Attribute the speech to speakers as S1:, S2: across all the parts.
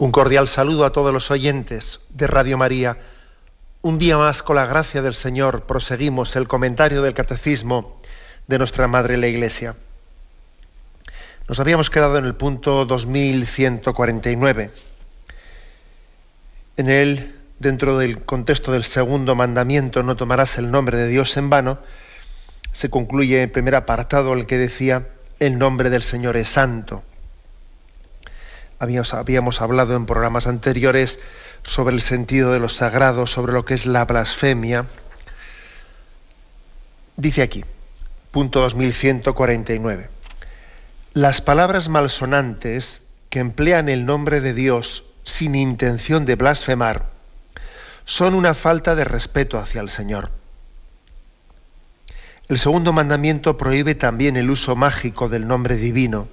S1: Un cordial saludo a todos los oyentes de Radio María. Un día más, con la gracia del Señor, proseguimos el comentario del Catecismo de nuestra Madre la Iglesia. Nos habíamos quedado en el punto 2149. En él, dentro del contexto del segundo mandamiento, no tomarás el nombre de Dios en vano, se concluye el primer apartado, el que decía, el nombre del Señor es santo. Habíamos hablado en programas anteriores sobre el sentido de lo sagrado, sobre lo que es la blasfemia. Dice aquí, punto 2149. Las palabras malsonantes que emplean el nombre de Dios sin intención de blasfemar son una falta de respeto hacia el Señor. El segundo mandamiento prohíbe también el uso mágico del nombre divino.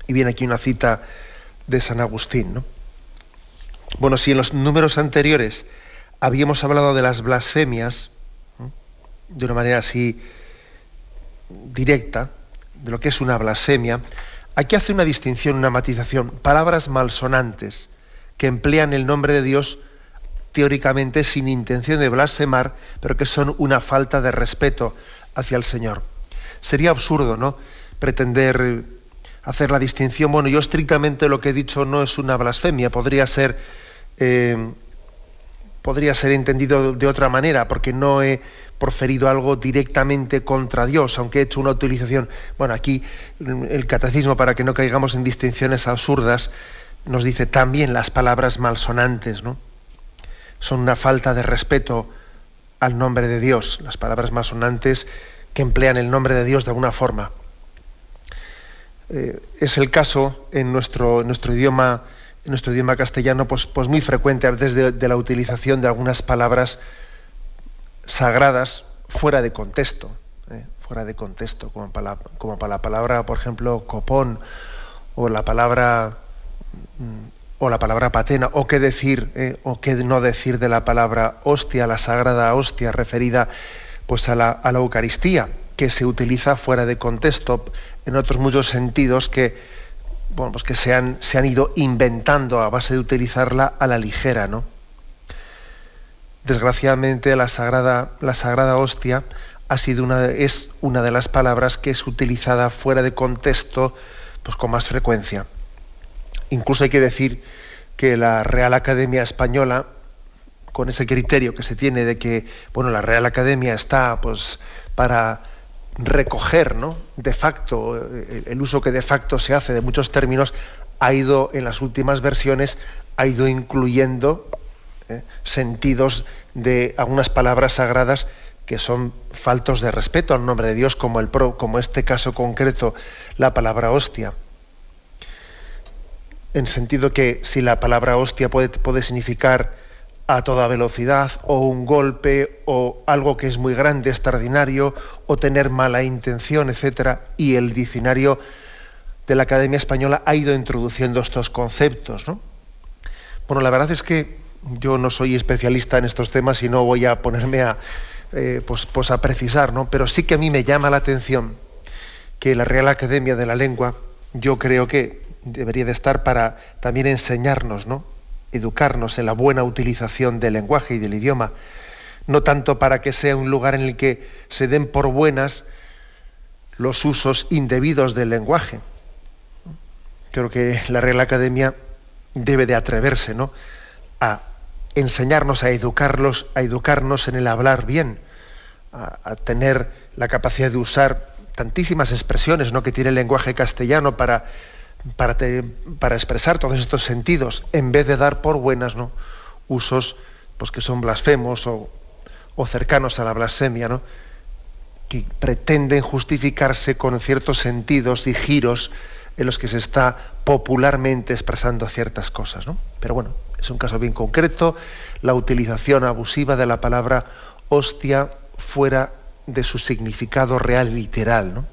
S1: Y viene aquí una cita de San Agustín, ¿no? Bueno, si en los números anteriores habíamos hablado de las blasfemias, ¿no?, de una manera así directa, de lo que es una blasfemia, aquí hace una distinción, una matización. Palabras malsonantes que emplean el nombre de Dios teóricamente sin intención de blasfemar, pero que son una falta de respeto hacia el Señor. Sería absurdo, ¿no?, pretender hacer la distinción. Bueno, yo estrictamente lo que he dicho no es una blasfemia, podría ser entendido de otra manera, porque no he proferido algo directamente contra Dios, aunque he hecho una utilización. Bueno, aquí el Catecismo, para que no caigamos en distinciones absurdas, nos dice también las palabras malsonantes, ¿no?, son una falta de respeto al nombre de Dios, las palabras malsonantes que emplean el nombre de Dios de alguna forma. Es el caso en nuestro idioma castellano, pues muy frecuente a veces de la utilización de algunas palabras sagradas fuera de contexto, como para la palabra, por ejemplo, copón, o la palabra patena, o qué decir, o qué no decir de la palabra hostia, la sagrada hostia, referida pues a la Eucaristía, que se utiliza fuera de contexto en otros muchos sentidos que se han ido inventando a base de utilizarla a la ligera, ¿no? Desgraciadamente la sagrada hostia es una de las palabras que es utilizada fuera de contexto pues con más frecuencia. Incluso hay que decir que la Real Academia Española, con ese criterio que se tiene de que la Real Academia está pues para recoger, ¿no?, de facto, el uso que de facto se hace de muchos términos, ha ido en las últimas versiones, ha ido incluyendo sentidos de algunas palabras sagradas que son faltos de respeto al nombre de Dios, como este caso concreto, la palabra hostia. En sentido que si la palabra hostia puede significar a toda velocidad, o un golpe, o algo que es muy grande, extraordinario, o tener mala intención, etcétera, y el diccionario de la Academia Española ha ido introduciendo estos conceptos, ¿no? Bueno, la verdad es que yo no soy especialista en estos temas y no voy a ponerme a precisar, ¿no? Pero sí que a mí me llama la atención que la Real Academia de la Lengua, yo creo que debería de estar para también enseñarnos, ¿no?, educarnos en la buena utilización del lenguaje y del idioma, no tanto para que sea un lugar en el que se den por buenas los usos indebidos del lenguaje. Creo que la Real Academia debe de atreverse, ¿no?, a enseñarnos, a educarnos en el hablar bien, a tener la capacidad de usar tantísimas expresiones, ¿no?, que tiene el lenguaje castellano para expresar todos estos sentidos, en vez de dar por buenas, ¿no?, usos pues que son blasfemos o cercanos a la blasfemia, ¿no?, que pretenden justificarse con ciertos sentidos y giros en los que se está popularmente expresando ciertas cosas, ¿no? Pero bueno, es un caso bien concreto, la utilización abusiva de la palabra hostia fuera de su significado real literal, ¿no?,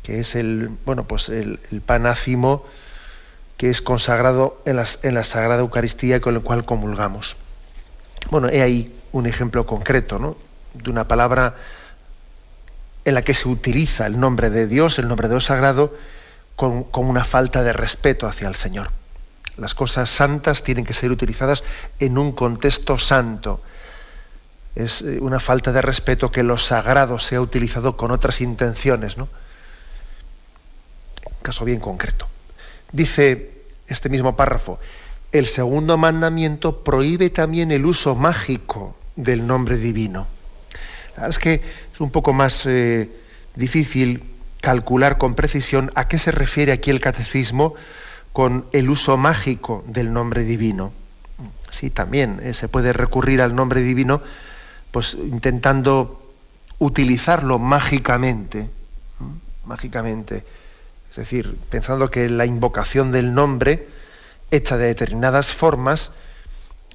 S1: que es el pan ácimo que es consagrado en la Sagrada Eucaristía y con el cual comulgamos. Bueno, he ahí un ejemplo concreto, ¿no?, de una palabra en la que se utiliza el nombre de Dios, el nombre de Dios sagrado, con una falta de respeto hacia el Señor. Las cosas santas tienen que ser utilizadas en un contexto santo. Es una falta de respeto que lo sagrado sea utilizado con otras intenciones, ¿no? Un caso bien concreto. Dice este mismo párrafo: el segundo mandamiento prohíbe también el uso mágico del nombre divino. La verdad es que es un poco más difícil calcular con precisión a qué se refiere aquí el catecismo con el uso mágico del nombre divino. Sí, también se puede recurrir al nombre divino, pues intentando utilizarlo mágicamente, mágicamente. Es decir, pensando que la invocación del nombre, hecha de determinadas formas,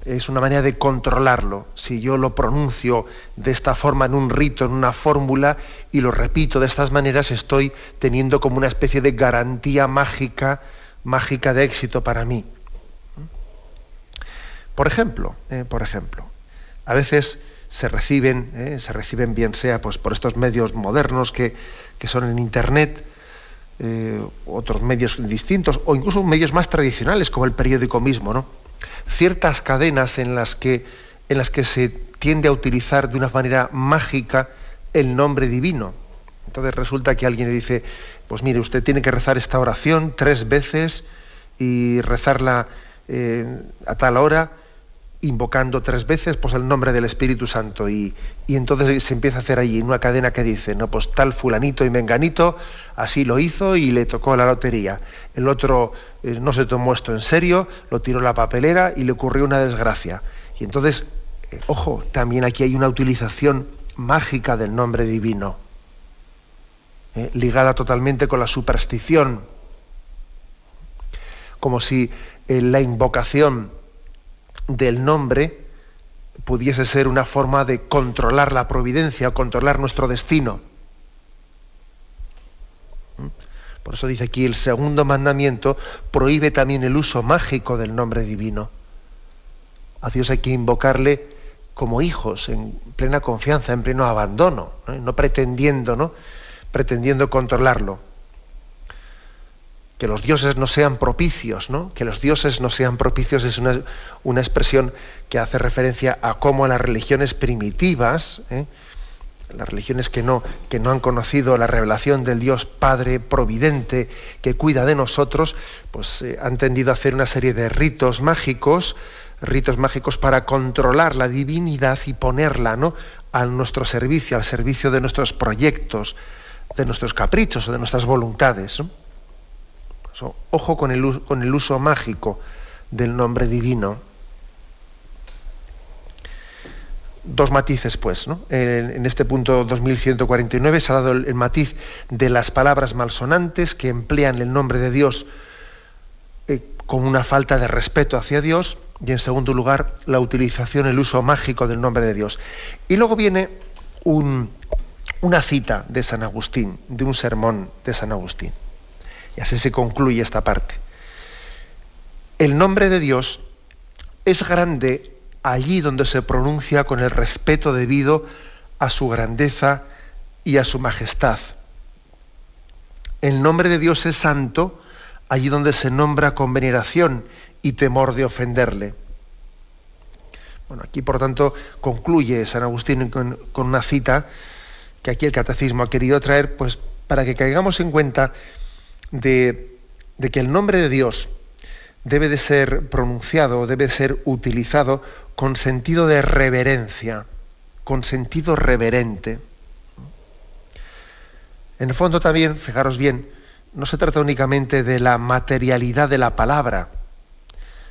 S1: es una manera de controlarlo. Si yo lo pronuncio de esta forma en un rito, en una fórmula, y lo repito de estas maneras, estoy teniendo como una especie de garantía mágica de éxito para mí. Por ejemplo, a veces se reciben bien sea pues por estos medios modernos que son en Internet, otros medios distintos, o incluso medios más tradicionales como el periódico mismo, ¿no? Ciertas cadenas en las que se tiende a utilizar de una manera mágica el nombre divino. Entonces resulta que alguien le dice: pues mire, usted tiene que rezar esta oración 3 veces y rezarla a tal hora, invocando 3 veces pues el nombre del Espíritu Santo, y entonces se empieza a hacer allí una cadena que dice: no, pues tal fulanito y menganito así lo hizo y le tocó la lotería. El otro no se tomó esto en serio, lo tiró a la papelera y le ocurrió una desgracia. Y entonces, ojo, también aquí hay una utilización mágica del nombre divino, ligada totalmente con la superstición, como si la invocación del nombre pudiese ser una forma de controlar la providencia, controlar nuestro destino. Por eso dice aquí: el segundo mandamiento prohíbe también el uso mágico del nombre divino. A Dios hay que invocarle como hijos, en plena confianza, en pleno abandono, no pretendiendo controlarlo. Que los dioses no sean propicios, ¿no? Que los dioses no sean propicios es una expresión que hace referencia a cómo las religiones primitivas, las religiones que no han conocido la revelación del Dios Padre providente que cuida de nosotros, pues han tendido a hacer una serie de ritos mágicos para controlar la divinidad y ponerla, ¿no?, a nuestro servicio, al servicio de nuestros proyectos, de nuestros caprichos o de nuestras voluntades, ¿no? Ojo con el uso mágico del nombre divino. 2 matices, pues, ¿no? En este punto 2149 se ha dado el matiz de las palabras malsonantes que emplean el nombre de Dios con una falta de respeto hacia Dios, y en segundo lugar la utilización, el uso mágico del nombre de Dios. Y luego viene una cita de San Agustín, de un sermón de San Agustín. Y así se concluye esta parte. El nombre de Dios es grande allí donde se pronuncia con el respeto debido a su grandeza y a su majestad. El nombre de Dios es santo allí donde se nombra con veneración y temor de ofenderle. Bueno, aquí por tanto concluye San Agustín con una cita que aquí el Catecismo ha querido traer, pues para que caigamos en cuenta de que el nombre de Dios debe de ser pronunciado, debe de ser utilizado con sentido de reverencia, con sentido reverente. En el fondo también, fijaros bien, no se trata únicamente de la materialidad de la palabra,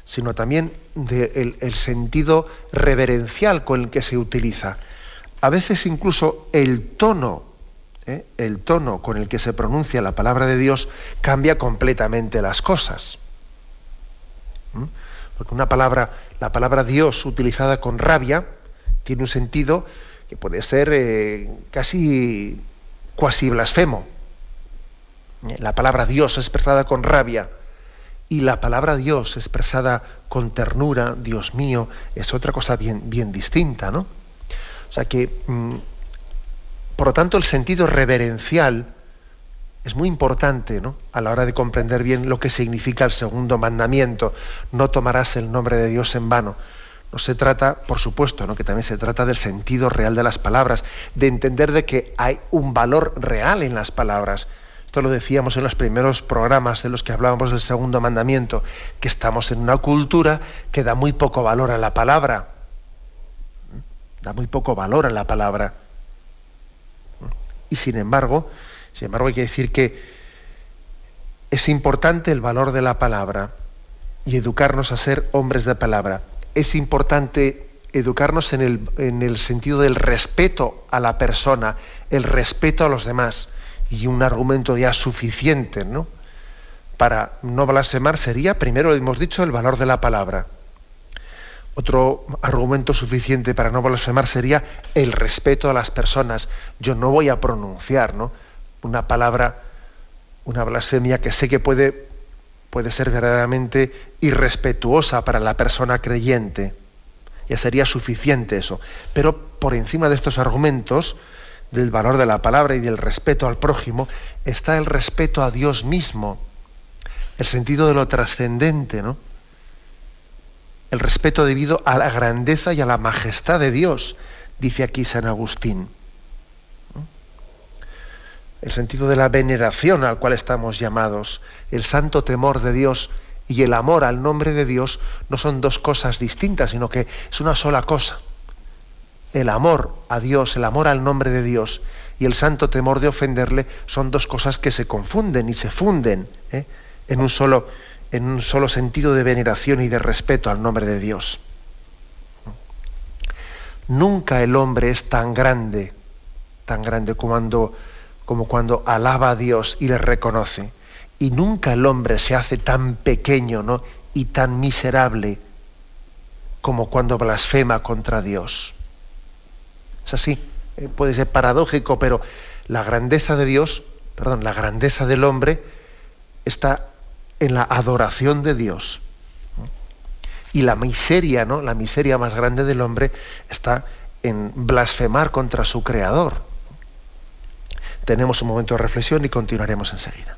S1: sino también del sentido reverencial con el que se utiliza. A veces incluso el tono con el que se pronuncia la palabra de Dios cambia completamente las cosas. Porque la palabra Dios utilizada con rabia tiene un sentido que puede ser casi cuasi blasfemo. La palabra Dios expresada con rabia y la palabra Dios expresada con ternura, Dios mío, es otra cosa bien distinta, ¿no? O sea que, por lo tanto, el sentido reverencial Es muy importante, ¿no?, a la hora de comprender bien lo que significa el segundo mandamiento: no tomarás el nombre de Dios en vano. No se trata, por supuesto, ¿no?, que también se trata del sentido real de las palabras, de entender de que hay un valor real en las palabras. Esto lo decíamos en los primeros programas en los que hablábamos del segundo mandamiento, que estamos en una cultura que da muy poco valor a la palabra. Da muy poco valor a la palabra. Y sin embargo, hay que decir que es importante el valor de la palabra y educarnos a ser hombres de palabra. Es importante educarnos en el sentido del respeto a la persona, el respeto a los demás. Y un argumento ya suficiente, ¿no?, para no blasfemar sería, primero hemos dicho, el valor de la palabra. Otro argumento suficiente para no blasfemar sería el respeto a las personas. Yo no voy a pronunciar, ¿no?, una palabra, una blasfemia que sé que puede ser verdaderamente irrespetuosa para la persona creyente. Ya sería suficiente eso. Pero por encima de estos argumentos del valor de la palabra y del respeto al prójimo está el respeto a Dios mismo, el sentido de lo trascendente, ¿no?, el respeto debido a la grandeza y a la majestad de Dios, dice aquí San Agustín. El sentido de la veneración al cual estamos llamados, el santo temor de Dios y el amor al nombre de Dios no son dos cosas distintas, sino que es una sola cosa. El amor a Dios, el amor al nombre de Dios y el santo temor de ofenderle son dos cosas que se confunden y se funden, en un solo sentido de veneración y de respeto al nombre de Dios. Nunca el hombre es tan grande como cuando alaba a Dios y le reconoce. Y nunca el hombre se hace tan pequeño, ¿no?, y tan miserable como cuando blasfema contra Dios. Es así, puede ser paradójico, pero la grandeza del hombre está en la adoración de Dios. Y la miseria, ¿no?, la miseria más grande del hombre está en blasfemar contra su Creador. Tenemos un momento de reflexión y continuaremos enseguida.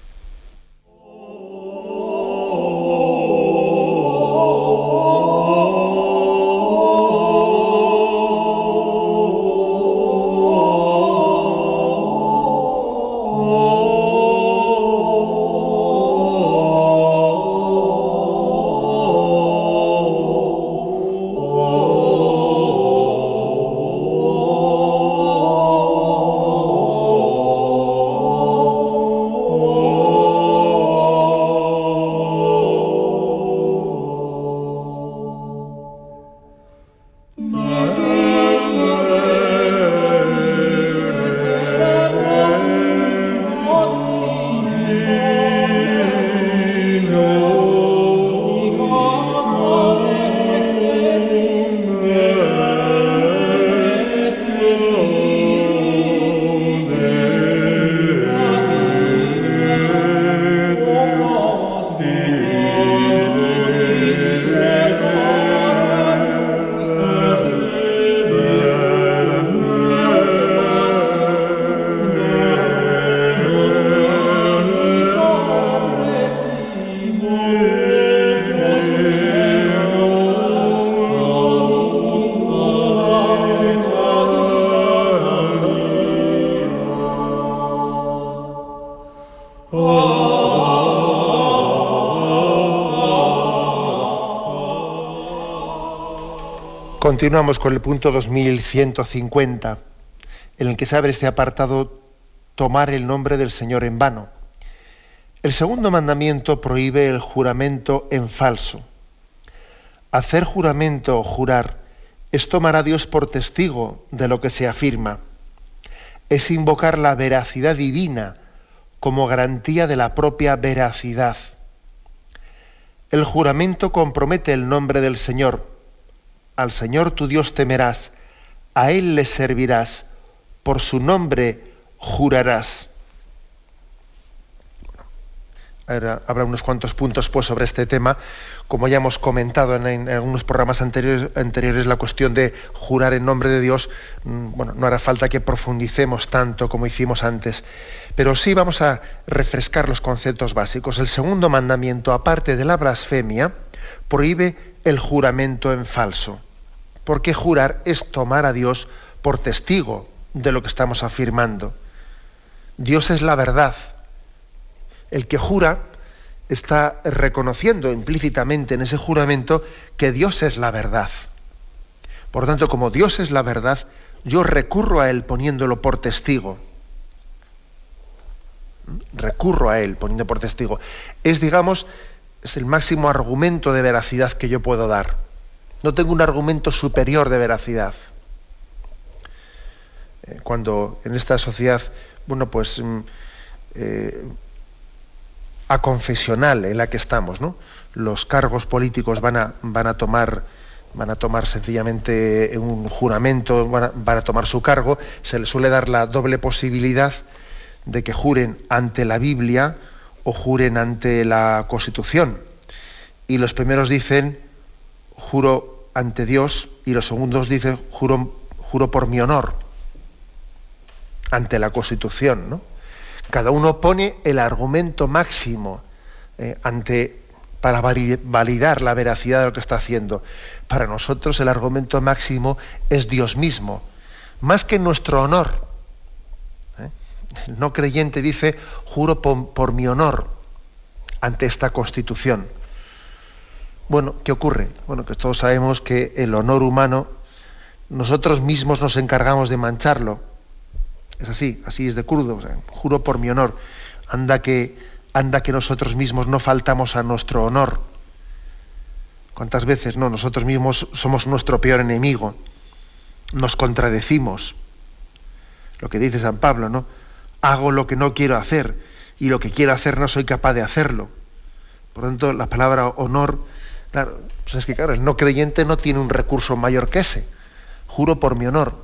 S1: Continuamos con el punto 2150, en el que se abre este apartado: tomar el nombre del Señor en vano. El segundo mandamiento prohíbe el juramento en falso. Hacer juramento o jurar es tomar a Dios por testigo de lo que se afirma. Es invocar la veracidad divina como garantía de la propia veracidad. El juramento compromete el nombre del Señor. Al Señor tu Dios temerás, a Él le servirás, por su nombre jurarás. habrá unos cuantos puntos pues, sobre este tema. Como ya hemos comentado en algunos programas anteriores, la cuestión de jurar en nombre de Dios, bueno, no hará falta que profundicemos tanto como hicimos antes, pero sí vamos a refrescar los conceptos básicos. El segundo mandamiento, aparte de la blasfemia, prohíbe el juramento en falso, porque jurar es tomar a Dios por testigo de lo que estamos afirmando. Dios es la verdad. El que jura está reconociendo implícitamente en ese juramento que Dios es la verdad. Por tanto, como Dios es la verdad, yo recurro a Él poniéndolo por testigo. Recurro a Él poniendo por testigo. Es el máximo argumento de veracidad que yo puedo dar. No tengo un argumento superior de veracidad. Cuando en esta sociedad, aconfesional en la que estamos, ¿no? Los cargos políticos van a tomar sencillamente un juramento, van a tomar su cargo, se les suele dar la doble posibilidad de que juren ante la Biblia o juren ante la Constitución. Y los primeros dicen, juro ante Dios, y los segundos dicen, juro por mi honor, ante la Constitución, ¿no? Cada uno pone el argumento máximo para validar la veracidad de lo que está haciendo. Para nosotros el argumento máximo es Dios mismo, más que nuestro honor. El no creyente dice, juro por mi honor ante esta Constitución. Bueno, ¿qué ocurre? Bueno, que todos sabemos que el honor humano, nosotros mismos nos encargamos de mancharlo. Es así es de crudo. O sea, juro por mi honor. Anda que nosotros mismos no faltamos a nuestro honor. ¿Cuántas veces no? Nosotros mismos somos nuestro peor enemigo. Nos contradecimos. Lo que dice San Pablo, ¿no? Hago lo que no quiero hacer y lo que quiero hacer no soy capaz de hacerlo. Por lo tanto, la palabra honor, claro, pues es que claro, el no creyente no tiene un recurso mayor que ese. Juro por mi honor.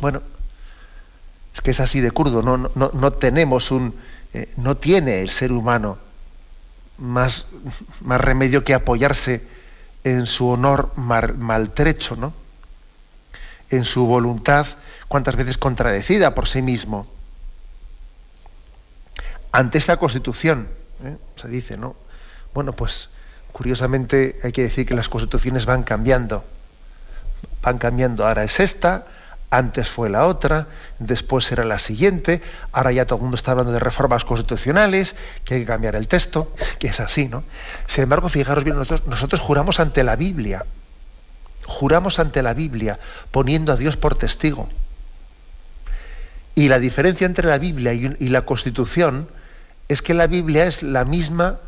S1: Bueno, es que es así de crudo, no tenemos no tiene el ser humano más remedio que apoyarse en su honor maltrecho, ¿no? En su voluntad, cuántas veces contradecida por sí mismo. Ante esta Constitución, se dice, ¿no? Bueno, pues curiosamente hay que decir que las constituciones van cambiando. Ahora es esta, antes fue la otra, después será la siguiente, ahora ya todo el mundo está hablando de reformas constitucionales, que hay que cambiar el texto, que es así, ¿no? Sin embargo, fijaros bien, nosotros juramos ante la Biblia, poniendo a Dios por testigo. Y la diferencia entre la Biblia y la Constitución es que la Biblia es la misma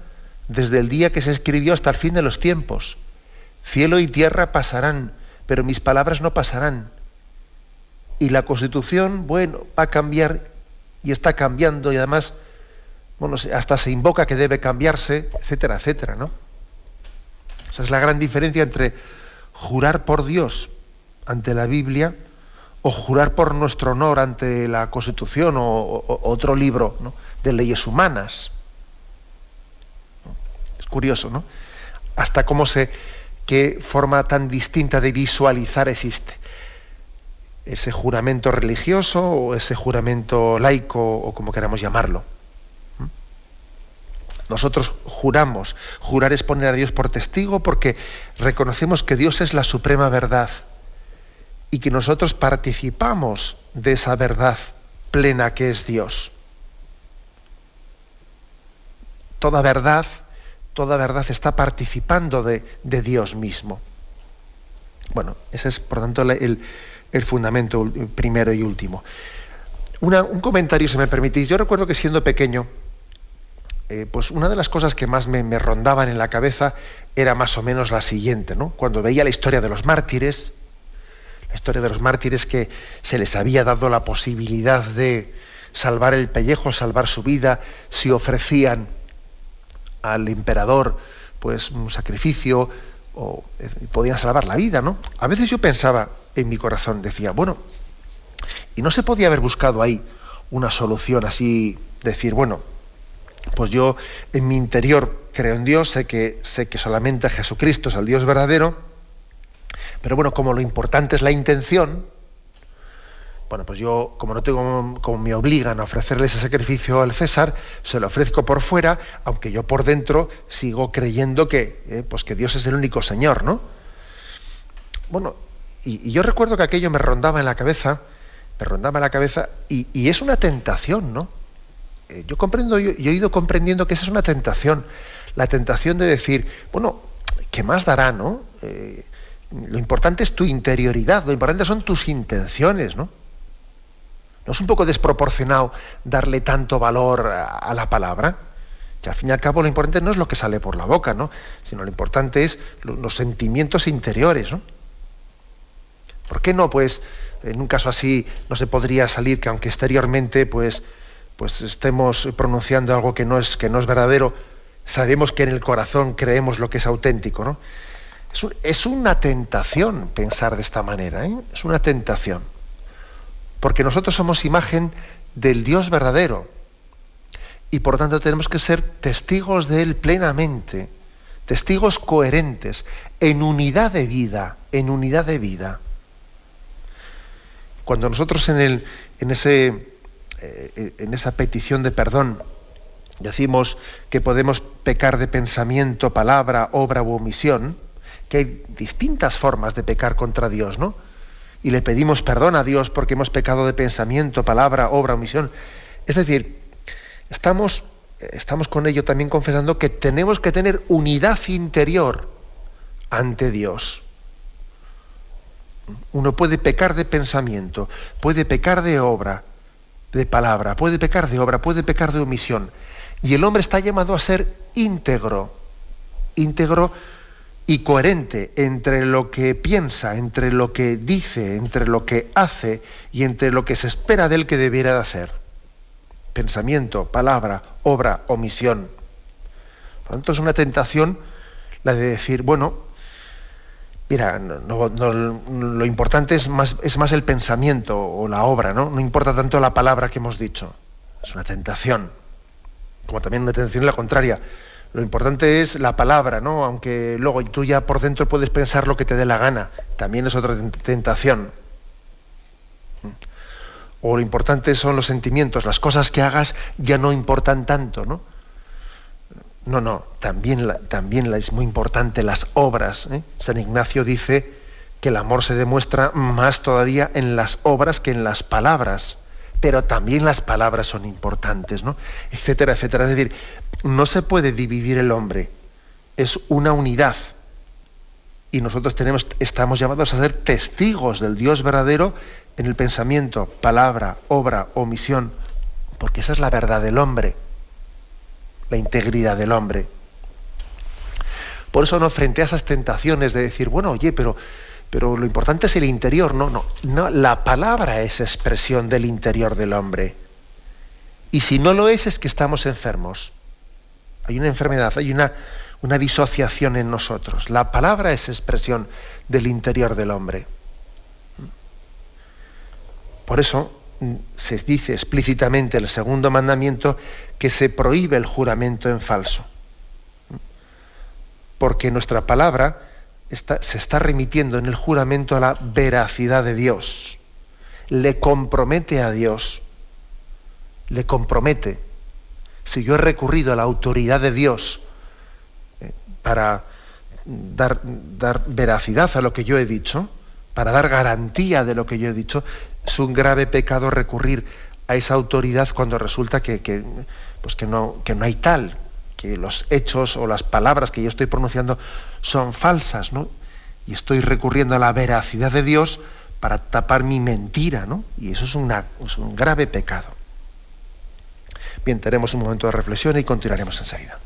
S1: desde el día que se escribió hasta el fin de los tiempos. Cielo y tierra pasarán, pero mis palabras no pasarán. Y la Constitución, bueno, va a cambiar y está cambiando y además, bueno, hasta se invoca que debe cambiarse, etcétera, etcétera, ¿no? Esa es la gran diferencia entre jurar por Dios ante la Biblia o jurar por nuestro honor ante la Constitución o otro libro, ¿no?, de leyes humanas. Es curioso, ¿no? Hasta qué forma tan distinta de visualizar existe. Ese juramento religioso o ese juramento laico o como queramos llamarlo. Nosotros juramos. Jurar es poner a Dios por testigo porque reconocemos que Dios es la suprema verdad y que nosotros participamos de esa verdad plena que es Dios. Toda verdad está participando de Dios mismo. Bueno, ese es, por tanto, el fundamento primero y último. Un comentario, si me permitís. Yo recuerdo que siendo pequeño, pues una de las cosas que más me rondaban en la cabeza era más o menos la siguiente, ¿no? Cuando veía la historia de los mártires que se les había dado la posibilidad de salvar el pellejo, salvar su vida, si ofrecían al emperador pues un sacrificio o podían salvar la vida, ¿no? A veces yo pensaba en mi corazón, decía, bueno, ¿y no se podía haber buscado ahí una solución así, decir, bueno, pues yo en mi interior creo en Dios, sé que solamente Jesucristo es el Dios verdadero, pero bueno, como lo importante es la intención, bueno, pues yo, como no tengo, como me obligan a ofrecerle ese sacrificio al César, se lo ofrezco por fuera, aunque yo por dentro sigo creyendo pues que Dios es el único Señor, ¿no? Bueno, y yo recuerdo que aquello me rondaba en la cabeza, y es una tentación, ¿no? Yo he ido comprendiendo que esa es una tentación, la tentación de decir, bueno, ¿qué más dará, no? Lo importante es tu interioridad, lo importante son tus intenciones, ¿no? ¿No es un poco desproporcionado darle tanto valor a la palabra? Que al fin y al cabo lo importante no es lo que sale por la boca, ¿no? Sino lo importante es los sentimientos interiores, ¿no? ¿Por qué no, pues, en un caso así no se podría salir que aunque exteriormente, pues estemos pronunciando algo que no es verdadero, sabemos que en el corazón creemos lo que es auténtico, ¿no? Es una tentación pensar de esta manera, ¿eh? Es una tentación. Porque nosotros somos imagen del Dios verdadero y por tanto tenemos que ser testigos de Él plenamente, testigos coherentes, en unidad de vida, Cuando nosotros en esa petición de perdón decimos que podemos pecar de pensamiento, palabra, obra u omisión, que hay distintas formas de pecar contra Dios, ¿no? Y le pedimos perdón a Dios porque hemos pecado de pensamiento, palabra, obra, omisión. Es decir, estamos con ello también confesando que tenemos que tener unidad interior ante Dios. Uno puede pecar de pensamiento, puede pecar de obra, de palabra, puede pecar de omisión. Y el hombre está llamado a ser íntegro y coherente entre lo que piensa, entre lo que dice, entre lo que hace y entre lo que se espera de él que debiera de hacer. Pensamiento, palabra, obra, omisión. Por lo tanto, es una tentación la de decir, bueno, mira, lo importante es más el pensamiento o la obra, ¿no? No importa tanto la palabra que hemos dicho. Es una tentación. Como también una tentación la contraria. Lo importante es la palabra, ¿no? Aunque luego tú ya por dentro puedes pensar lo que te dé la gana. También es otra tentación. O lo importante son los sentimientos. Las cosas que hagas ya no importan tanto, ¿no? No. También es muy importante las obras, ¿eh? San Ignacio dice que el amor se demuestra más todavía en las obras que en las palabras. Pero también las palabras son importantes, ¿no? Etcétera, etcétera. Es decir, no se puede dividir el hombre. Es una unidad. Y nosotros estamos llamados a ser testigos del Dios verdadero en el pensamiento, palabra, obra, omisión, porque esa es la verdad del hombre, la integridad del hombre. Por eso, no, frente a esas tentaciones de decir, bueno, oye, pero lo importante es el interior. No, la palabra es expresión del interior del hombre. Y si no lo es que estamos enfermos. Hay una enfermedad, hay una disociación en nosotros. La palabra es expresión del interior del hombre. Por eso se dice explícitamente el segundo mandamiento que se prohíbe el juramento en falso. Porque nuestra palabra se está remitiendo en el juramento a la veracidad de Dios. Le compromete a Dios. Le compromete. Si yo he recurrido a la autoridad de Dios para dar veracidad a lo que yo he dicho, para dar garantía de lo que yo he dicho, es un grave pecado recurrir a esa autoridad cuando resulta que no hay tal, que los hechos o las palabras que yo estoy pronunciando son falsas, ¿no? Y estoy recurriendo a la veracidad de Dios para tapar mi mentira, ¿no? Y eso es un grave pecado. Bien, tenemos un momento de reflexión y continuaremos enseguida.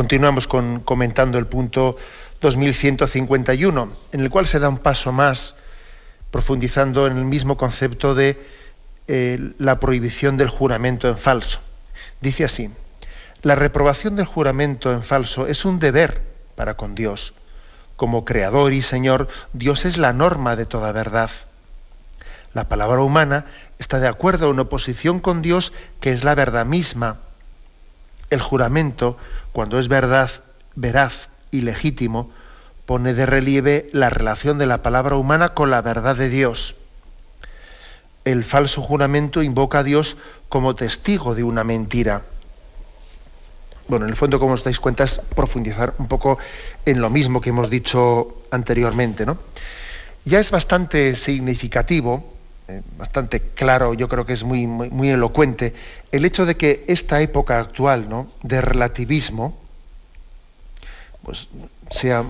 S1: Continuamos comentando el punto 2151, en el cual se da un paso más, profundizando en el mismo concepto de la prohibición del juramento en falso. Dice así: la reprobación del juramento en falso es un deber para con Dios. Como Creador y Señor, Dios es la norma de toda verdad. La palabra humana está de acuerdo en oposición con Dios, que es la verdad misma. El juramento, cuando es verdad, veraz y legítimo, pone de relieve la relación de la palabra humana con la verdad de Dios. El falso juramento invoca a Dios como testigo de una mentira. Bueno, en el fondo, como os dais cuenta, es profundizar un poco en lo mismo que hemos dicho anteriormente, ¿no? Ya es bastante significativo, bastante claro, yo creo que es muy elocuente, el hecho de que esta época actual, ¿no?, de relativismo, pues sea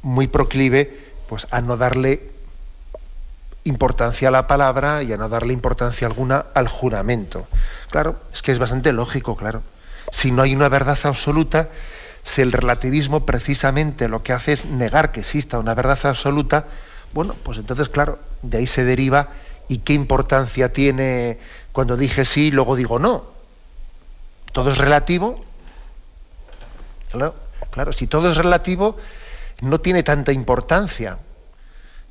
S1: muy proclive, pues, a no darle importancia a la palabra y a no darle importancia alguna al juramento. Claro, es que es bastante lógico, claro. Si no hay una verdad absoluta, si el relativismo precisamente lo que hace es negar que exista una verdad absoluta, bueno, pues entonces, claro, de ahí se deriva. ¿Y qué importancia tiene cuando dije sí y luego digo no? ¿Todo es relativo? Claro, si todo es relativo, no tiene tanta importancia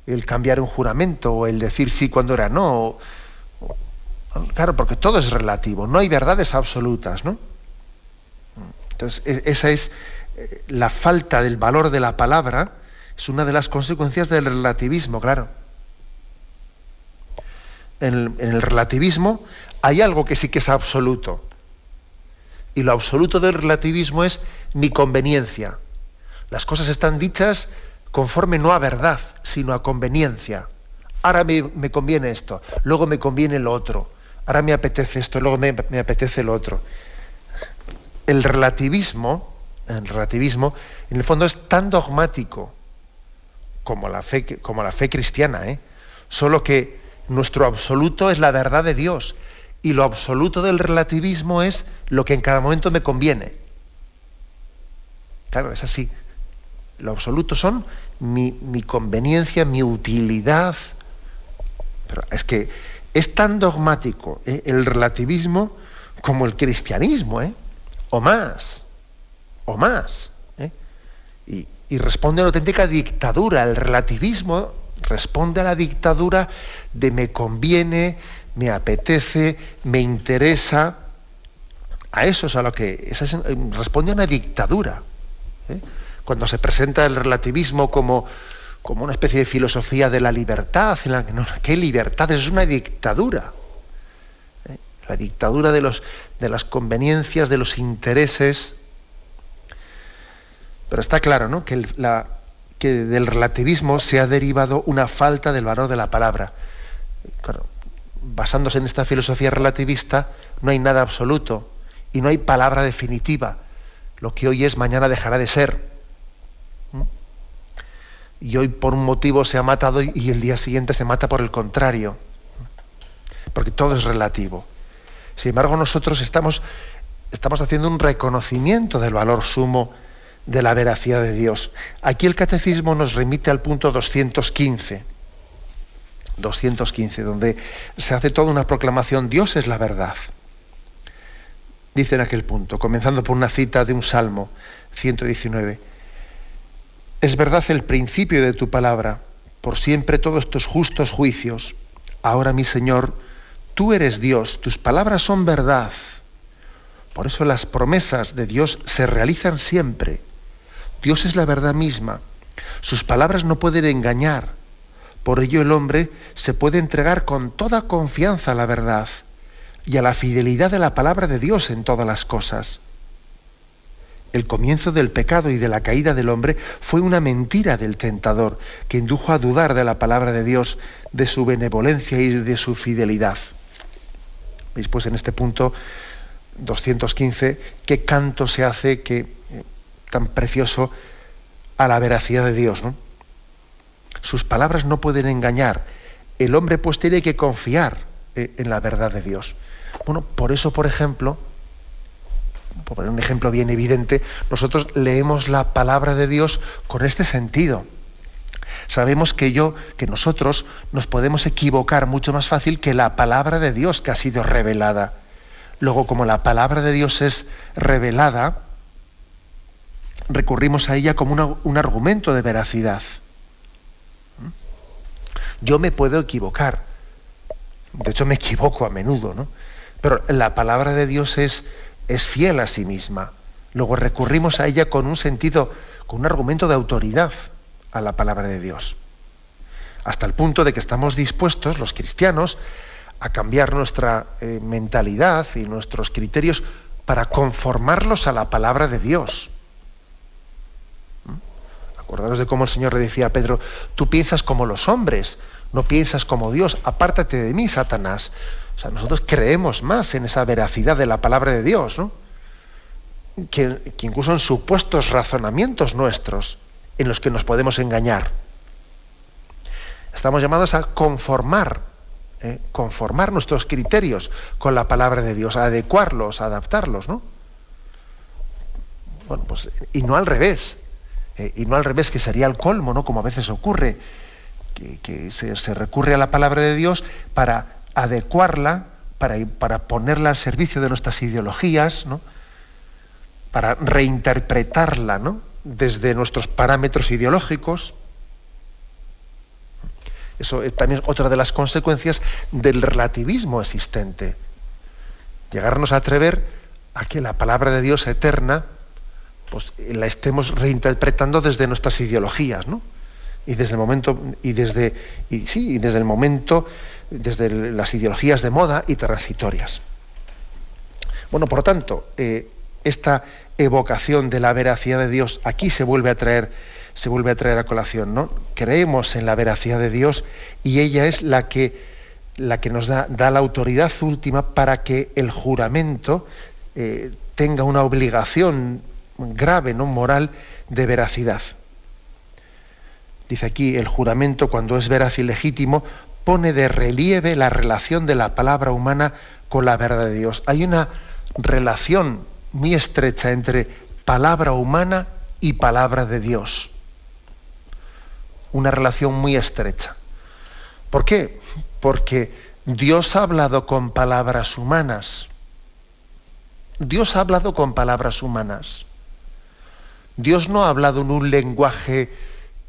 S1: el cambiar un juramento o el decir sí cuando era no. Claro, porque todo es relativo, no hay verdades absolutas, ¿no? Entonces, esa es la falta del valor de la palabra, es una de las consecuencias del relativismo, claro. En el relativismo hay algo que sí que es absoluto. Y lo absoluto del relativismo es mi conveniencia. Las cosas están dichas conforme no a verdad, sino a conveniencia. Ahora me conviene esto, luego me conviene lo otro. Ahora me apetece esto, luego me apetece lo otro. El relativismo, en el fondo es tan dogmático como la fe cristiana, solo que nuestro absoluto es la verdad de Dios y lo absoluto del relativismo es lo que en cada momento me conviene. Claro, es así. Lo absoluto son mi conveniencia, mi utilidad. Pero es que es tan dogmático el relativismo como el cristianismo, o más. Y responde a una auténtica dictadura. El relativismo responde a la dictadura de me conviene, me apetece, me interesa. A eso es a lo que responde a una dictadura. Cuando se presenta el relativismo como una especie de filosofía de la libertad, en la que no, ¿qué libertad? Es una dictadura. La dictadura de las conveniencias, de los intereses. Pero está claro, ¿no?, que del relativismo se ha derivado una falta del valor de la palabra. Claro, basándose en esta filosofía relativista, no hay nada absoluto y no hay palabra definitiva. Lo que hoy es, mañana dejará de ser. Y hoy por un motivo se ha matado y el día siguiente se mata por el contrario. Porque todo es relativo. Sin embargo, nosotros estamos haciendo un reconocimiento del valor sumo de la veracidad de Dios. Aquí el catecismo nos remite al punto 215, donde se hace toda una proclamación: Dios es la verdad. Dice en aquel punto, comenzando por una cita de un Salmo 119: es verdad el principio de tu palabra, por siempre todos tus justos juicios. Ahora, mi Señor, tú eres Dios, tus palabras son verdad. Por eso las promesas de Dios se realizan siempre. Dios es la verdad misma. Sus palabras no pueden engañar. Por ello el hombre se puede entregar con toda confianza a la verdad y a la fidelidad de la palabra de Dios en todas las cosas. El comienzo del pecado y de la caída del hombre fue una mentira del tentador que indujo a dudar de la palabra de Dios, de su benevolencia y de su fidelidad. ¿Veis? Pues en este punto 215, qué canto se hace tan precioso a la veracidad de Dios, ¿no? Sus palabras no pueden engañar. El hombre pues tiene que confiar en la verdad de Dios. Bueno, por eso, por ejemplo, por poner un ejemplo bien evidente, nosotros leemos la palabra de Dios con este sentido. Sabemos que nosotros nos podemos equivocar mucho más fácil que la palabra de Dios que ha sido revelada. Luego, como la palabra de Dios es revelada, recurrimos a ella como un argumento de veracidad. Yo me puedo equivocar, de hecho me equivoco a menudo, ¿no? Pero la palabra de Dios es fiel a sí misma. Luego recurrimos a ella con un sentido, con un argumento de autoridad a la palabra de Dios. Hasta el punto de que estamos dispuestos, los cristianos, a cambiar nuestra mentalidad y nuestros criterios para conformarlos a la palabra de Dios. Acordaros de cómo el Señor le decía a Pedro: tú piensas como los hombres, no piensas como Dios, apártate de mí, Satanás. O sea, nosotros creemos más en esa veracidad de la palabra de Dios, ¿no? que incluso en supuestos razonamientos nuestros en los que nos podemos engañar. Estamos llamados a conformar nuestros criterios con la palabra de Dios, a adecuarlos, a adaptarlos, ¿no? Bueno, pues, y no al revés, que sería el colmo, ¿no? Como a veces ocurre, que se recurre a la palabra de Dios para adecuarla, para ponerla al servicio de nuestras ideologías, ¿no? Para reinterpretarla, ¿no? Desde nuestros parámetros ideológicos. Eso también es otra de las consecuencias del relativismo existente. Llegarnos a atrever a que la palabra de Dios eterna, pues la estemos reinterpretando desde nuestras ideologías, ¿no? Desde las ideologías de moda y transitorias. Bueno, por lo tanto, esta evocación de la veracidad de Dios aquí se vuelve a traer a colación, ¿no? Creemos en la veracidad de Dios y ella es la que nos da la autoridad última para que el juramento tenga una obligación grave, ¿no? Moral, de veracidad. Dice aquí: el juramento, cuando es veraz y legítimo, pone de relieve la relación de la palabra humana con la verdad de Dios. Hay una relación muy estrecha entre palabra humana y palabra de Dios. Una relación muy estrecha. ¿Por qué? Porque Dios ha hablado con palabras humanas. Dios ha hablado con palabras humanas. Dios no ha hablado en un lenguaje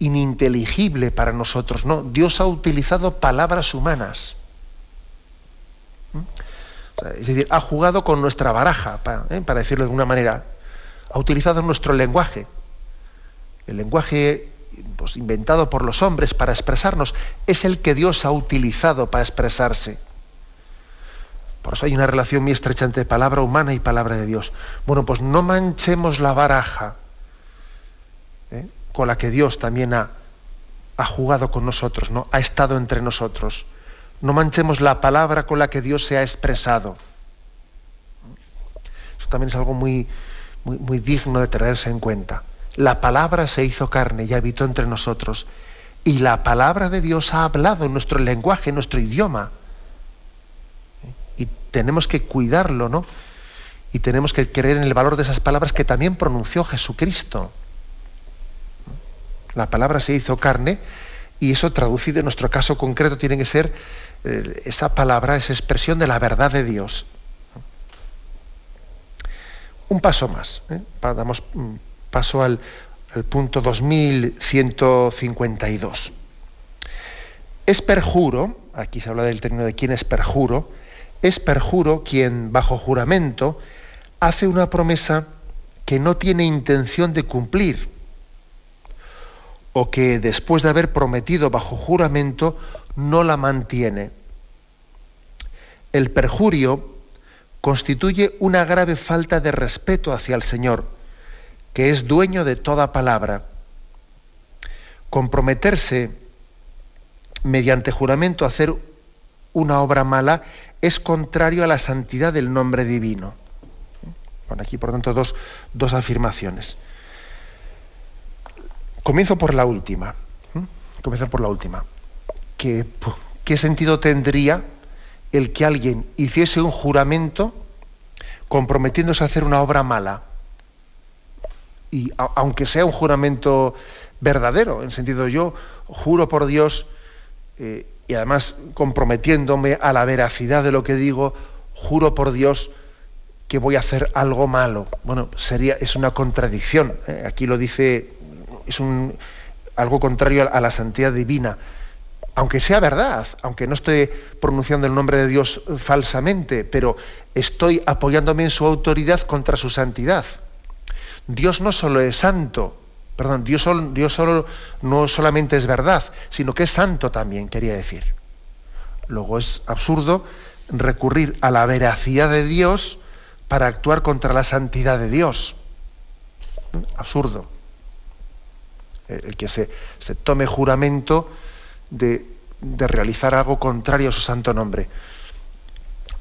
S1: ininteligible para nosotros, no. Dios ha utilizado palabras humanas. Es decir, ha jugado con nuestra baraja, para decirlo de alguna manera. Ha utilizado nuestro lenguaje. El lenguaje, pues, inventado por los hombres para expresarnos, es el que Dios ha utilizado para expresarse. Por eso hay una relación muy estrecha entre palabra humana y palabra de Dios. Bueno, pues no manchemos la baraja con la que Dios también ha jugado con nosotros, ¿no? Ha estado entre nosotros. No manchemos la palabra con la que Dios se ha expresado. Eso también es algo muy, muy, muy digno de tenerse en cuenta. La palabra se hizo carne y habitó entre nosotros. Y la palabra de Dios ha hablado en nuestro lenguaje, en nuestro idioma. Y tenemos que cuidarlo, ¿no? Y tenemos que creer en el valor de esas palabras que también pronunció Jesucristo. La palabra se hizo carne, y eso, traducido en nuestro caso concreto, tiene que ser esa palabra, esa expresión de la verdad de Dios. Un paso más. Damos paso al punto 2152. Es perjuro, aquí se habla del término de quién es perjuro, es perjuro quien, bajo juramento, hace una promesa que no tiene intención de cumplir, o que después de haber prometido bajo juramento no la mantiene. El perjurio constituye una grave falta de respeto hacia el Señor, que es dueño de toda palabra. Comprometerse mediante juramento a hacer una obra mala es contrario a la santidad del nombre divino. Bueno, aquí por tanto dos afirmaciones. Comienzo por la última. ¿Qué sentido tendría el que alguien hiciese un juramento comprometiéndose a hacer una obra mala. Y aunque sea un juramento verdadero, en sentido yo juro por Dios, y además comprometiéndome a la veracidad de lo que digo, juro por Dios que voy a hacer algo malo. Bueno, es una contradicción. Aquí lo dice, algo contrario a la santidad divina. Aunque sea verdad, aunque no esté pronunciando el nombre de Dios falsamente, pero estoy apoyándome en su autoridad contra su santidad. Dios no solo es santo, Dios solo no solamente es verdad, sino que es santo también, quería decir. Luego es absurdo recurrir a la veracidad de Dios para actuar contra la santidad de Dios. Absurdo. El que se tome juramento de realizar algo contrario a su santo nombre.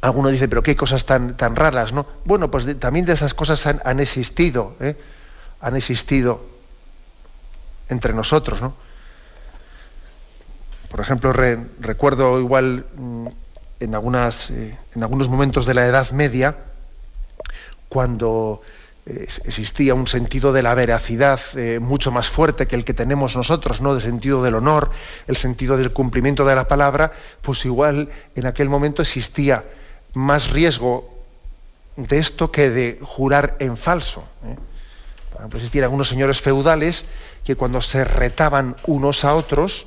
S1: Alguno dice, pero qué cosas tan raras, ¿no? Bueno, pues también de esas cosas han existido, han existido entre nosotros, ¿no? Por ejemplo, recuerdo igual en algunos momentos de la Edad Media, cuando existía un sentido de la veracidad mucho más fuerte que el que tenemos nosotros, ¿no? El sentido del honor, el sentido del cumplimiento de la palabra, pues igual en aquel momento existía más riesgo de esto que de jurar en falso. Por ejemplo, existían algunos señores feudales que cuando se retaban unos a otros,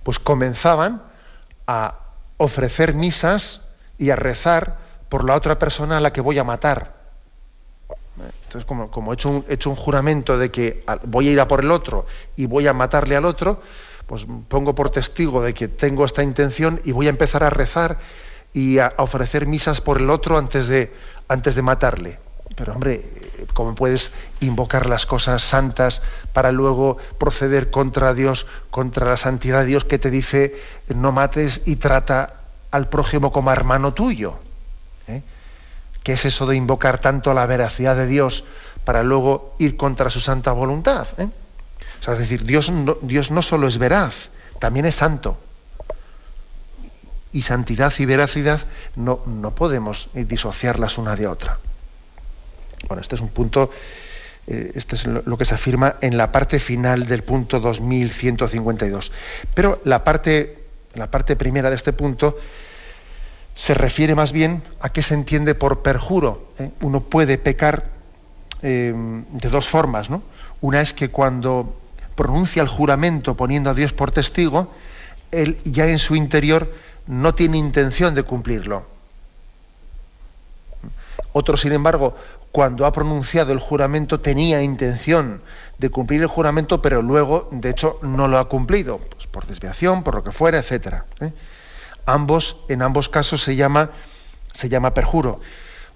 S1: pues comenzaban a ofrecer misas y a rezar por la otra persona a la que voy a matar. Entonces, como he hecho un juramento de que voy a ir a por el otro y voy a matarle al otro, pues pongo por testigo de que tengo esta intención y voy a empezar a rezar y a ofrecer misas por el otro antes de matarle. Pero hombre, ¿cómo puedes invocar las cosas santas para luego proceder contra Dios, contra la santidad de Dios que te dice no mates y trata al prójimo como hermano tuyo? ¿Qué es eso de invocar tanto la veracidad de Dios para luego ir contra su santa voluntad? O sea, es decir, Dios no solo es veraz, también es santo. Y santidad y veracidad no podemos disociarlas una de otra. Bueno, este es un punto, este es lo que se afirma en la parte final del punto 2152. Pero la parte primera de este punto se refiere más bien a qué se entiende por perjuro. Uno puede pecar de dos formas, ¿no? Una es que cuando pronuncia el juramento poniendo a Dios por testigo, él ya en su interior no tiene intención de cumplirlo. Otro, sin embargo, cuando ha pronunciado el juramento tenía intención de cumplir el juramento, pero luego, de hecho, no lo ha cumplido, pues por desviación, por lo que fuera, etcétera. En ambos casos se llama perjuro.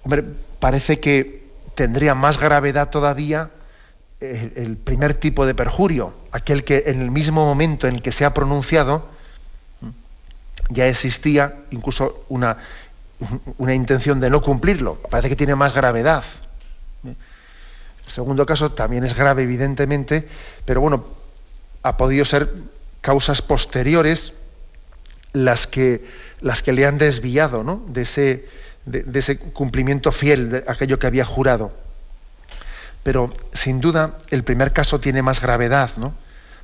S1: Hombre, parece que tendría más gravedad todavía el primer tipo de perjurio, aquel que en el mismo momento en el que se ha pronunciado ya existía incluso una intención de no cumplirlo. Parece que tiene más gravedad. El segundo caso también es grave, evidentemente, pero bueno, ha podido ser causas posteriores las que le han desviado, ¿no?, de ese cumplimiento fiel de aquello que había jurado. Pero sin duda el primer caso tiene más gravedad, ¿no?,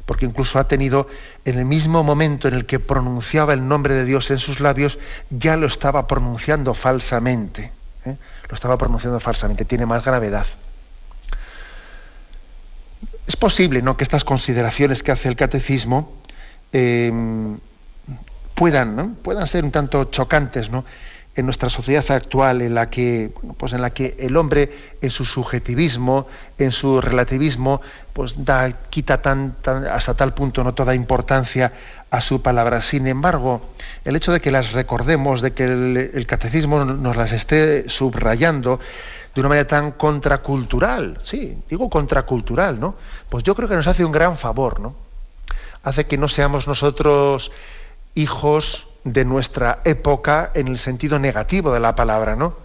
S1: porque incluso ha tenido, en el mismo momento en el que pronunciaba el nombre de Dios en sus labios, ya lo estaba pronunciando falsamente. Lo estaba pronunciando falsamente, tiene más gravedad. Es posible, ¿no?, que estas consideraciones que hace el catecismo puedan ser un tanto chocantes, ¿no?, en nuestra sociedad actual, en la que el hombre, en su subjetivismo, en su relativismo, pues quita hasta tal punto no toda importancia a su palabra. Sin embargo, el hecho de que las recordemos, de que el catecismo nos las esté subrayando de una manera tan contracultural, sí, digo contracultural, ¿no?, pues yo creo que nos hace un gran favor, ¿no? Hace que no seamos nosotros hijos de nuestra época en el sentido negativo de la palabra, ¿no?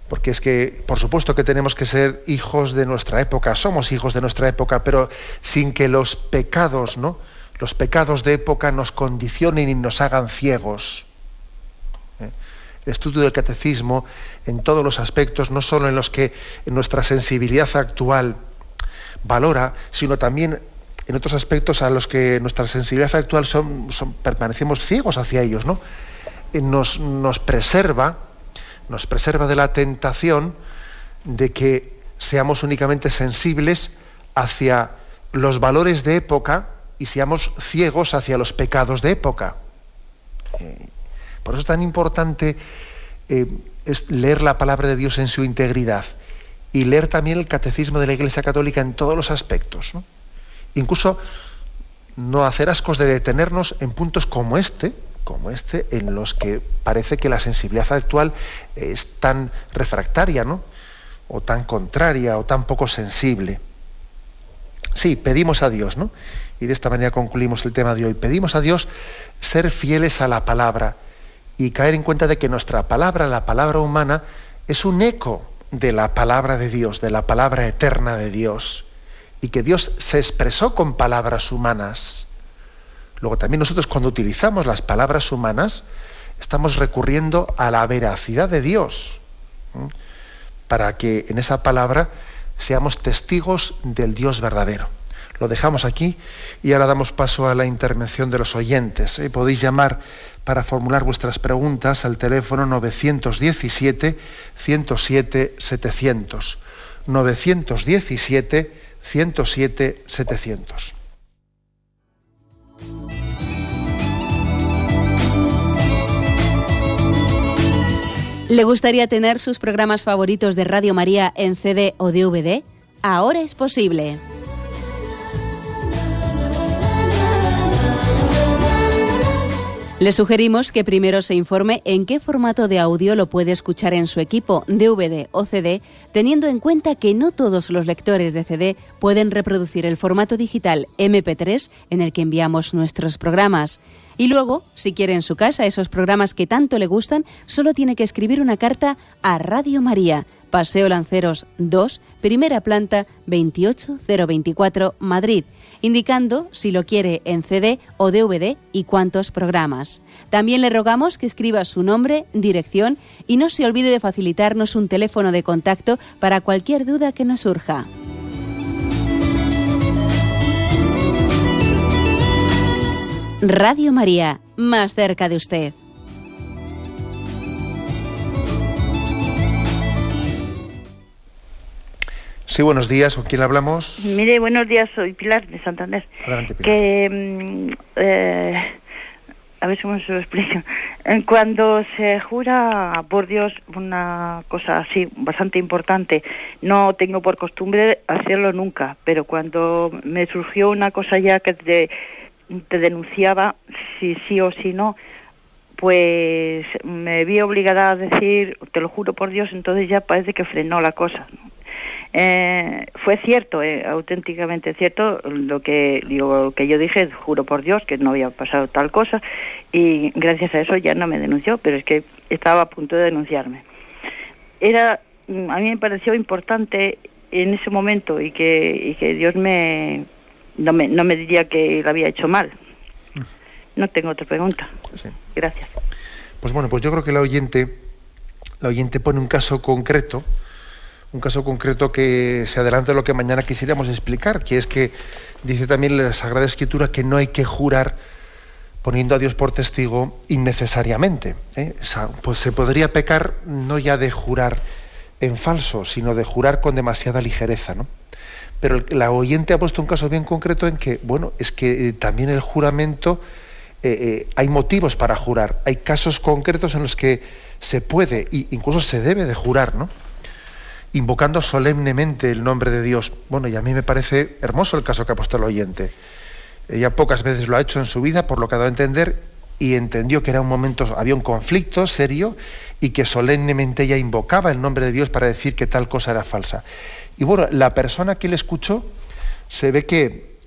S1: Porque es que, por supuesto que tenemos que ser hijos de nuestra época, somos hijos de nuestra época, pero sin que los pecados, ¿no?, los pecados de época nos condicionen y nos hagan ciegos. el estudio del catecismo en todos los aspectos, no solo en los que nuestra sensibilidad actual valora, sino también en otros aspectos a los que nuestra sensibilidad actual permanecemos ciegos hacia ellos, ¿no? Nos preserva de la tentación de que seamos únicamente sensibles hacia los valores de época y seamos ciegos hacia los pecados de época. Por eso es tan importante es leer la palabra de Dios en su integridad y leer también el catecismo de la Iglesia Católica en todos los aspectos, ¿no? Incluso no hacer ascos de detenernos en puntos como este, en los que parece que la sensibilidad actual es tan refractaria, ¿no? O tan contraria, o tan poco sensible. Sí, pedimos a Dios, ¿no? Y de esta manera concluimos el tema de hoy. Pedimos a Dios ser fieles a la palabra y caer en cuenta de que nuestra palabra, la palabra humana, es un eco de la palabra de Dios, de la palabra eterna de Dios, y que Dios se expresó con palabras humanas. Luego también nosotros, cuando utilizamos las palabras humanas, estamos recurriendo a la veracidad de Dios, para que en esa palabra seamos testigos del Dios verdadero. Lo dejamos aquí y ahora damos paso a la intervención de los oyentes. Podéis llamar para formular vuestras preguntas al teléfono 917-107-700. 917-107-700.
S2: ¿Le gustaría tener sus programas favoritos de Radio María en CD o DVD? Ahora es posible. Le sugerimos que primero se informe en qué formato de audio lo puede escuchar en su equipo, DVD o CD, teniendo en cuenta que no todos los lectores de CD pueden reproducir el formato digital MP3 en el que enviamos nuestros programas. Y luego, si quiere en su casa esos programas que tanto le gustan, solo tiene que escribir una carta a Radio María, Paseo Lanceros 2, primera planta, 28024, Madrid, indicando si lo quiere en CD o DVD y cuántos programas. También le rogamos que escriba su nombre, dirección y no se olvide de facilitarnos un teléfono de contacto para cualquier duda que nos surja. Radio María, más cerca de usted.
S1: Sí, buenos días. ¿Con quién hablamos?
S3: Mire, buenos días. Soy Pilar de Santander.
S1: Adelante, Pilar.
S3: A ver cómo se lo explico. Cuando se jura por Dios una cosa así bastante importante, no tengo por costumbre hacerlo nunca, pero cuando me surgió una cosa ya que te denunciaba si sí o si no, pues me vi obligada a decir, te lo juro por Dios, entonces ya parece que frenó la cosa. Fue cierto, auténticamente cierto lo que yo dije, juro por Dios que no había pasado tal cosa, y gracias a eso ya no me denunció, pero es que estaba a punto de denunciarme. A mí me pareció importante en ese momento y que Dios no me diría que lo había hecho mal. No tengo otra pregunta.
S1: Sí.
S3: Gracias.
S1: Pues bueno, pues yo creo que la oyente pone un caso concreto que se adelanta a lo que mañana quisiéramos explicar, que es que dice también la Sagrada Escritura que no hay que jurar poniendo a Dios por testigo innecesariamente. Pues se podría pecar no ya de jurar en falso, sino de jurar con demasiada ligereza, ¿no? Pero la oyente ha puesto un caso bien concreto en que, bueno, es que también el juramento, hay motivos para jurar, hay casos concretos en los que se puede e incluso se debe de jurar, ¿no? Invocando solemnemente el nombre de Dios. Bueno, y a mí me parece hermoso el caso que ha puesto el oyente. Ella pocas veces lo ha hecho en su vida, por lo que ha dado a entender, y entendió que era un momento, había un conflicto serio, y que solemnemente ella invocaba el nombre de Dios para decir que tal cosa era falsa. Y bueno, la persona que le escuchó se ve que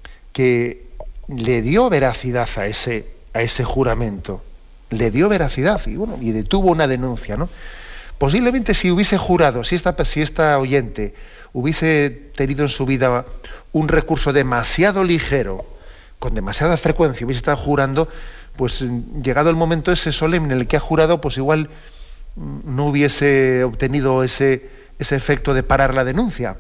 S1: le dio veracidad a ese juramento, le dio veracidad, y bueno, y detuvo una denuncia, ¿no? Posiblemente si hubiese jurado, si esta oyente hubiese tenido en su vida un recurso demasiado ligero, con demasiada frecuencia, hubiese estado jurando, pues llegado el momento ese solemne en el que ha jurado, pues igual no hubiese obtenido ese efecto de parar la denuncia.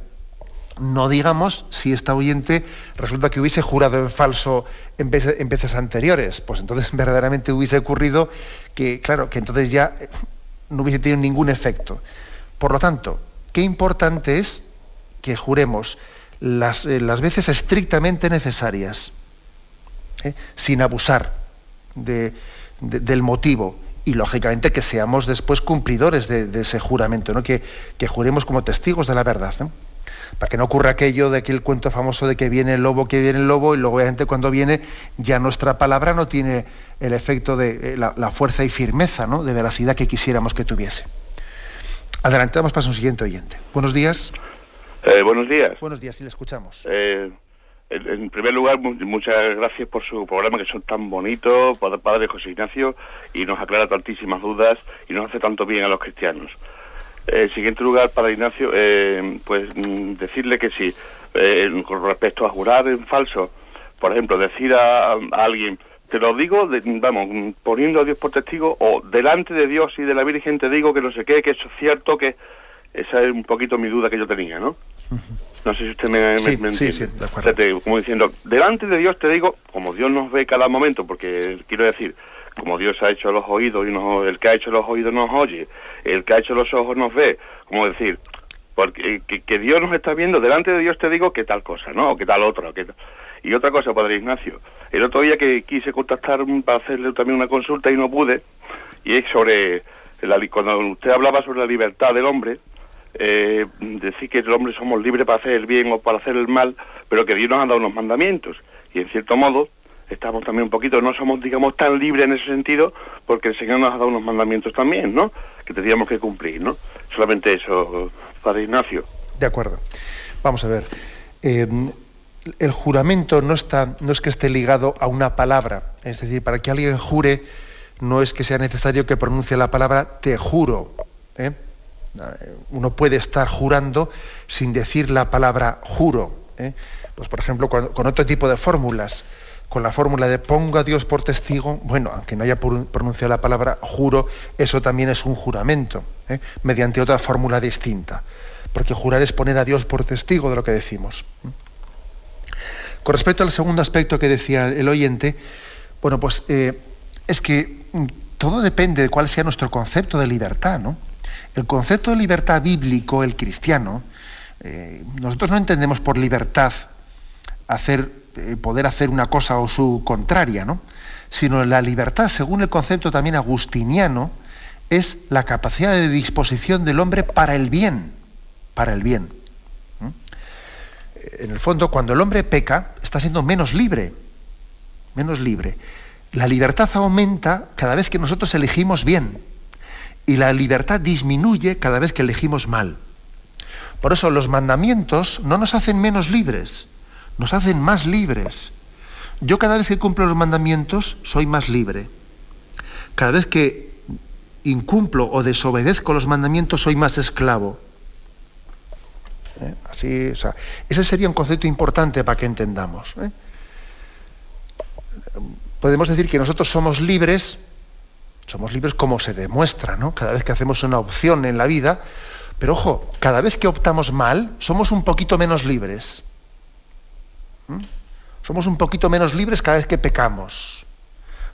S1: No digamos si esta oyente resulta que hubiese jurado en falso en veces anteriores, pues entonces verdaderamente hubiese ocurrido que, claro, que entonces ya no hubiese tenido ningún efecto. Por lo tanto, qué importante es que juremos las veces estrictamente necesarias, sin abusar del motivo, y lógicamente que seamos después cumplidores de ese juramento, ¿no? Que juremos como testigos de la verdad, ¿eh? Para que no ocurra aquello de aquel cuento famoso de que viene el lobo, y luego obviamente cuando viene ya nuestra palabra no tiene el efecto de la fuerza y firmeza, ¿no?, de veracidad que quisiéramos que tuviese. Adelante, vamos para un siguiente oyente. Buenos días.
S4: Buenos días.
S1: Buenos días, sí, le escuchamos.
S4: En primer lugar, muchas gracias por su programa, que son tan bonitos, padre José Ignacio, y nos aclara tantísimas dudas y nos hace tanto bien a los cristianos. En siguiente lugar, padre Ignacio, pues decirle que sí, con respecto a jurar en falso, por ejemplo, decir a alguien, te lo digo, poniendo a Dios por testigo, o delante de Dios y de la Virgen te digo que no sé qué, que eso es cierto, que esa es un poquito mi duda que yo tenía, ¿no? No sé si usted me entiende.
S1: Sí, de acuerdo.
S4: Como diciendo, delante de Dios te digo, como Dios nos ve cada momento, porque quiero decir, como Dios ha hecho los oídos, y el que ha hecho los oídos nos oye, el que ha hecho los ojos nos ve, como decir, porque que Dios nos está viendo, delante de Dios te digo que tal cosa, ¿no? O que tal otra, Y otra cosa, padre Ignacio, el otro día que quise contactar para hacerle también una consulta y no pude, y es sobre, cuando usted hablaba sobre la libertad del hombre, decir que el hombre somos libres para hacer el bien o para hacer el mal, pero que Dios nos ha dado unos mandamientos, y en cierto modo estamos también un poquito, no somos, digamos, tan libres en ese sentido, porque el Señor nos ha dado unos mandamientos también, ¿no?, que tendríamos que cumplir, ¿no? Solamente eso, padre Ignacio.
S1: De acuerdo. Vamos a ver. El juramento no es que esté ligado a una palabra, es decir, para que alguien jure no es que sea necesario que pronuncie la palabra te juro, ¿eh? Uno puede estar jurando sin decir la palabra juro, ¿eh? Pues por ejemplo con otro tipo de fórmulas, con la fórmula de pongo a Dios por testigo, bueno, aunque no haya pronunciado la palabra juro, eso también es un juramento, ¿eh?, mediante otra fórmula distinta, porque jurar es poner a Dios por testigo de lo que decimos. Con respecto al segundo aspecto que decía el oyente, bueno, pues es que todo depende de cuál sea nuestro concepto de libertad, ¿no? El concepto de libertad bíblico, el cristiano, nosotros no entendemos por libertad poder hacer una cosa o su contraria, ¿no?, sino la libertad, según el concepto también agustiniano, es la capacidad de disposición del hombre para el bien, En el fondo, cuando el hombre peca, está siendo menos libre. La libertad aumenta cada vez que nosotros elegimos bien, y la libertad disminuye cada vez que elegimos mal. Por eso los mandamientos no nos hacen menos libres, nos hacen más libres. Yo cada vez que cumplo los mandamientos soy más libre. Cada vez que incumplo o desobedezco los mandamientos soy más esclavo. Así, o sea, ese sería un concepto importante para que entendamos. Podemos decir que nosotros somos libres como se demuestra, ¿no?, cada vez que hacemos una opción en la vida, pero ojo, cada vez que optamos mal, somos un poquito menos libres. Somos un poquito menos libres cada vez que pecamos.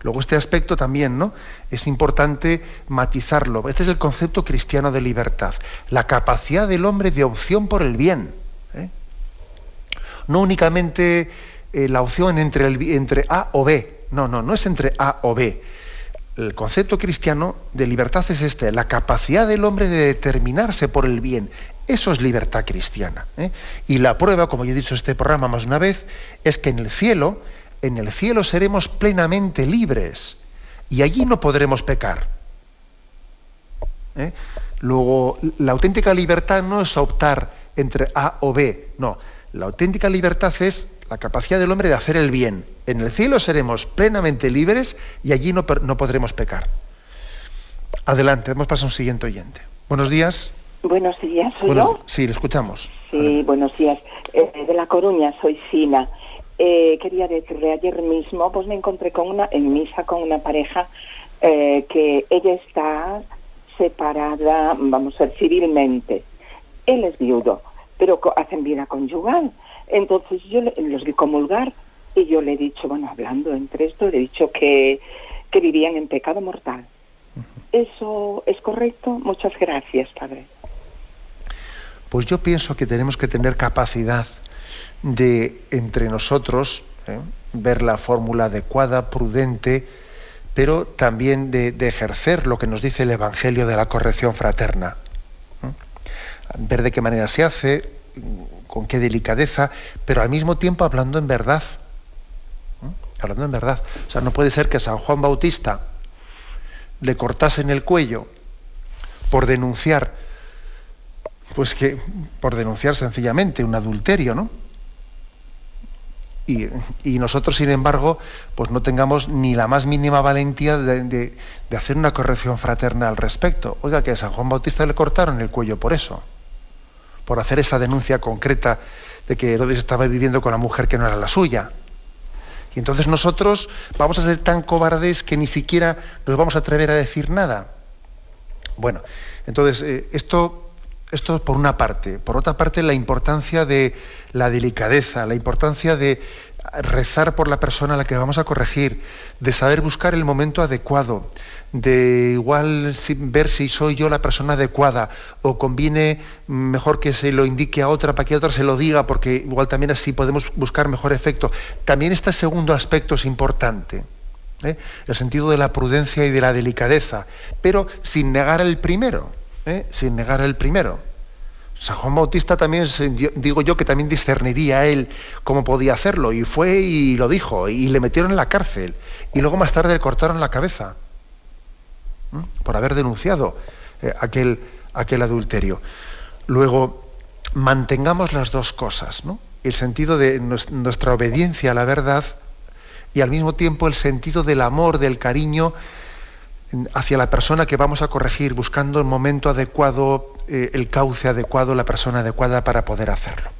S1: Luego este aspecto también, ¿no?, es importante matizarlo. Este es el concepto cristiano de libertad, la capacidad del hombre de opción por el bien, ¿eh? No únicamente la opción entre A o B, no es entre A o B. El concepto cristiano de libertad es la capacidad del hombre de determinarse por el bien. Eso es libertad cristiana, ¿eh? Y la prueba, como ya he dicho en este programa más de una vez, es que en el cielo seremos plenamente libres y allí no podremos pecar, ¿eh? Luego, la auténtica libertad no es optar entre A o B, no. La auténtica libertad es la capacidad del hombre de hacer el bien. En el cielo seremos plenamente libres y allí no podremos pecar. Adelante, vamos a pasar a un siguiente oyente. Buenos días.
S5: Buenos días, ¿soy yo?
S1: Sí, le escuchamos.
S5: Sí, adelante. Buenos días. De La Coruña, soy Sina. Quería decirle, ayer mismo pues me encontré en misa con una pareja que ella está separada, vamos a ver, civilmente. Él es viudo, pero hacen vida conyugal. Entonces yo los vi comulgar y yo le he dicho, bueno, hablando entre esto, le he dicho que vivían en pecado mortal. ¿Eso es correcto? Muchas gracias, padre.
S1: Pues yo pienso que tenemos que tener capacidad de, entre nosotros, ver la fórmula adecuada, prudente, pero también de ejercer lo que nos dice el Evangelio de la corrección fraterna. Ver de qué manera se hace, con qué delicadeza, pero al mismo tiempo hablando en verdad. Hablando en verdad. O sea, no puede ser que San Juan Bautista le cortasen el cuello por denunciar, por denunciar sencillamente un adulterio, ¿no? Y nosotros, sin embargo, pues no tengamos ni la más mínima valentía de hacer una corrección fraterna al respecto. Oiga, que a San Juan Bautista le cortaron el cuello por eso, por hacer esa denuncia concreta de que Herodes estaba viviendo con la mujer que no era la suya. Y entonces nosotros vamos a ser tan cobardes que ni siquiera nos vamos a atrever a decir nada. Bueno, entonces esto por una parte. Por otra parte, la importancia de la delicadeza, la importancia de rezar por la persona a la que vamos a corregir, de saber buscar el momento adecuado, de igual ver si soy yo la persona adecuada o conviene mejor que se lo indique a otra para que otra se lo diga, porque igual también así podemos buscar mejor efecto. También este segundo aspecto es importante, el sentido de la prudencia y de la delicadeza, pero sin negar el primero. Sin negar el primero. San Juan Bautista también, digo yo, que también discerniría él cómo podía hacerlo, y fue y lo dijo, y le metieron en la cárcel, y luego más tarde le cortaron la cabeza por haber denunciado aquel adulterio. Luego, mantengamos las dos cosas, ¿no? El sentido de nuestra obediencia a la verdad y al mismo tiempo el sentido del amor, del cariño hacia la persona que vamos a corregir, buscando el momento adecuado, el cauce adecuado, la persona adecuada para poder hacerlo.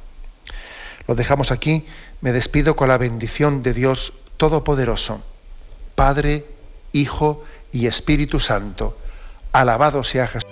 S1: Lo dejamos aquí. Me despido con la bendición de Dios Todopoderoso, Padre, Hijo y Espíritu Santo. Alabado sea Jesús.